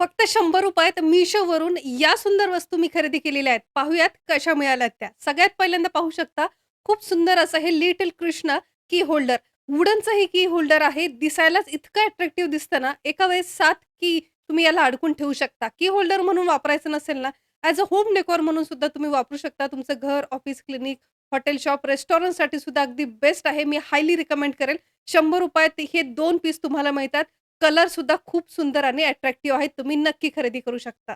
फक्त ₹100 त Mishoवरून या सुंदर वस्तू मी खरेदी केलेल्या आहेत. पाहूयात कशा मिळाल्यात त्या. सगळ्यात पहिल्यांदा पाहू शकता, खूप सुंदर असं हे लिटल कृष्णा की होल्डर. वुडनचं हे की होल्डर आहे. दिसायलाच इतकं अट्रॅक्टिव्ह दिसतं ना, एका वेळेस 7 की तुम्ही याला अडकून ठेवू शकता. की होल्डर म्हणून वापरायचं नसेल ना, ॲज अ होम डेकोर म्हणून सुद्धा तुम्ही वापरू शकता. तुमचं घर, ऑफिस, क्लिनिक, हॉटेल, शॉप, रेस्टॉरंटसाठी सुद्धा अगदी बेस्ट आहे. मी हायली रिकमेंड करेल. ₹100त हे 2 पीस तुम्हाला मिळतात. कलर सुद्धा खूप सुंदर आणि अट्रॅक्टिव्ह आहेत. तुम्ही नक्की खरेदी करू शकता.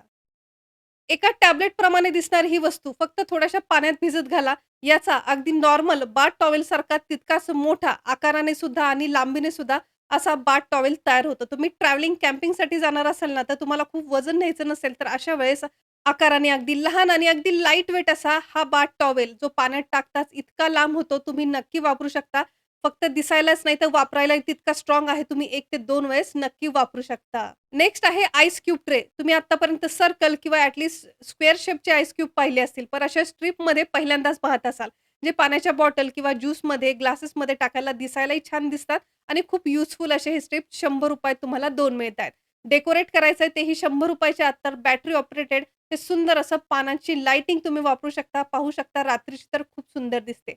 एका टॅबलेटप्रमाणे दिसणारी ही वस्तू फक्त थोड्याशा पाण्यात भिजत घाला. याचा अगदी नॉर्मल बाथ टॉवेलसारखा तितकाच मोठा आकाराने सुद्धा आणि लांबीने सुद्धा असा बाथ टॉवेल तयार होतो. तुम्ही ट्रॅव्हलिंग कॅम्पिंगसाठी जाणार असाल ना, तर तुम्हाला खूप वजन न्यायचं नसेल, तर अशा वेळेस आकाराने अगदी लहान आणि अगदी लाईट वेट असा हा बाथ टॉवेल जो पाण्यात टाकताच इतका लांब होतो, तुम्ही नक्की वापरू शकता. फक्त दिसायलाच नाही तर वापरायलाही तितका स्ट्राँग आहे. तुम्ही 1 ते 2 वेळेस नक्की वापरू शकता. नेक्स्ट आहे आईस क्यूब ट्रे. तुम्ही आत्तापर्यंत सर्कल किंवा ॲटलीस्ट स्क्वेअर शेपचे आईस क्यूब पाहिले असतील, पण अशा स्ट्रिपमध्ये पहिल्यांदाच पाहत असाल. जे पाण्याच्या बॉटल किंवा ज्यूसमध्ये, ग्लासेसमध्ये टाकायला दिसायलाही छान दिसतात आणि खूप युजफुल असे हे स्ट्रिप ₹100 तुम्हाला 2 मिळतायत. डेकोरेट करायचंय तेही ₹100च्या आत, तर बॅटरी ऑपरेटेड हे सुंदर असं पानाची लाइटिंग तुम्ही वापरू शकता. पाहू शकता रात्रीची तर खूप सुंदर दिसते.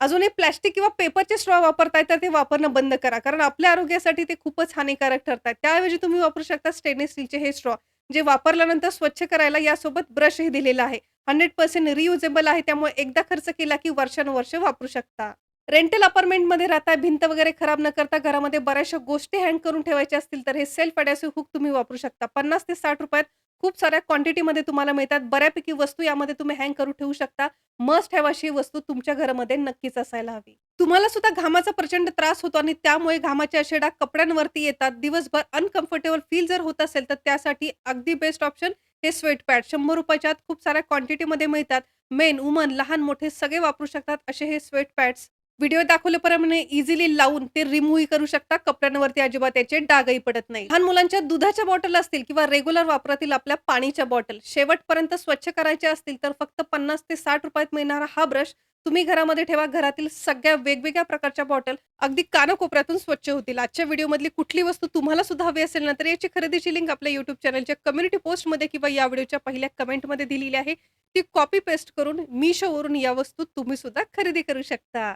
अजूनही प्लास्टिक किंवा पेपरचे स्ट्रॉ वापरताय तर ते वापरणं बंद करा. कारण आपल्या आरोग्यासाठी ते खूपच हानिकारक ठरतात. त्याऐवजी तुम्ही वापरू शकता स्टेनलेस स्टीलचे हे स्ट्रॉ, जे वापरल्यानंतर स्वच्छ करायला यासोबत ब्रशही दिलेला आहे. 100% रियुजेबल आहे. त्यामुळे एकदा खर्च केला की वर्षानुवर्षे वापरू शकता. रेंटल अपार्टमेंटमध्ये राहताय, भिंत वगैरे खराब न करता घरामध्ये बऱ्याचशा गोष्टी हँग करून ठेवायच्या असतील, तर हे सेल्फ अडॅसिव्ह हुक तुम्ही वापरू शकता. 50 ते ₹60 खूप साऱ्या क्वांटिटीमध्ये तुम्हाला मिळतात. बऱ्यापैकी वस्तू यामध्ये तुम्ही हँग करून ठेवू शकता. मस्ट हॅव अशी वस्तू तुमच्या घरामध्ये नक्कीच असायला हवी. तुम्हाला सुद्धा घामाचा प्रचंड त्रास होतो आणि त्यामुळे घामाचे असे डाग कपड्यांवरती येतात. दिवसभर अनकम्फर्टेबल फील जर होत असेल, तर त्यासाठी अगदी बेस्ट ऑप्शन हे स्वेट पॅड. ₹100च्या आत खूप साऱ्या क्वांटिटीमध्ये मिळतात. मेन, वुमन, लहान-मोठे सगळे वापरू शकतात असे हे स्वेट पॅड्स. व्हिडिओ दाखवल्याप्रमाणे इझिली लावून ते रिमूव्हही करू शकता. कपड्यांवरती अजिबात त्याचे डागही पडत नाही. लहान मुलांच्या दुधाच्या बॉटल असतील किंवा रेग्युलर वापरातील आपल्या पाणीच्या बॉटल शेवटपर्यंत स्वच्छ करायच्या असतील, तर फक्त 50 ते ₹60 मिळणारा हा ब्रश तुम्ही घरामध्ये ठेवा. घरातील सगळ्या वेगवेगळ्या प्रकारच्या बॉटल अगदी कानाकोपऱ्यातून स्वच्छ होतील. आजच्या व्हिडिओमधली कुठली वस्तू तुम्हाला सुद्धा हवी असेल ना, तर याची खरेदीची लिंक आपल्या YouTube चॅनलच्या कम्युनिटी पोस्टमध्ये किंवा या व्हिडिओच्या पहिल्या कमेंटमध्ये दिलेली आहे. ती कॉपी पेस्ट करून Mishoवरून या वस्तू तुम्ही सुद्धा खरेदी करू शकता.